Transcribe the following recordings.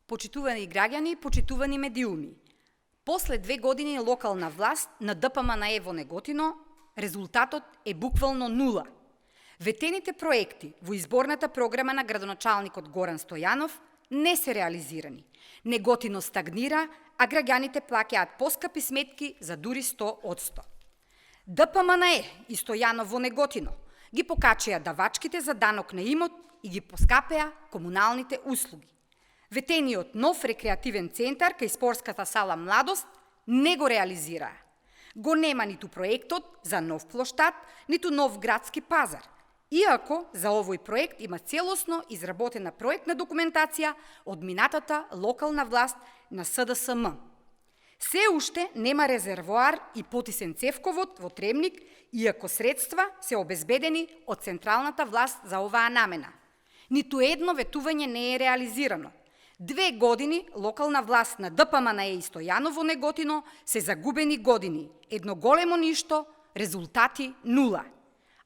Почитувани граѓани, почитувани медиуми. После 2 години локална власт на ДПМНЕ во Неготино, резултатот е буквално нула. Ветените проекти во изборната програма на градоначалникот Горан Стојанов не се реализирани. Неготино стагнира, а граѓаните плаќаат поскапи сметки за дури 100%. ДПМНЕ и Стојанов во Неготино ги покачија давачките за данок на имот и ги поскапеа комуналните услуги. Ветениот нов рекреативен центар кај спортската сала Младост не го реализираа. Го нема ниту проектот за нов плоштад, ниту нов градски пазар, иако за овој проект има целосно изработена проектна документација од минатата локална власт на СДСМ. Се уште нема резервоар и потисен цевковод во Тремник, иако средства се обезбедени од централната власт за оваа намена. Ниту едно ветување не е реализирано. 2 години локална власт на ДПМНЕ и Стојанов во Неготино се загубени години. Едно големо ништо, резултати нула.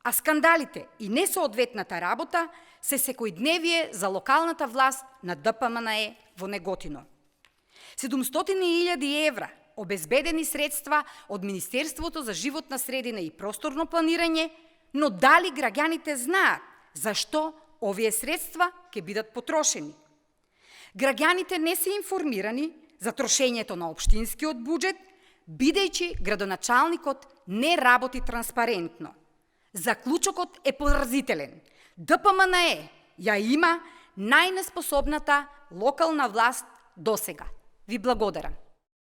А скандалите и несоодветната работа се секојдневие за локалната власт на ДПМНЕ во Неготино. 700.000 евра обезбедени средства од Министерството за животна средина и просторно планирање, но дали граѓаните знаат зашто овие средства ќе бидат потрошени? Граѓаните не се информирани за трошењето на општинскиот буџет, бидејќи градоначалникот не работи транспарентно. Заклучокот е поразителен. ДПМНЕ ја има најнеспособната локална власт досега. Ви благодарам.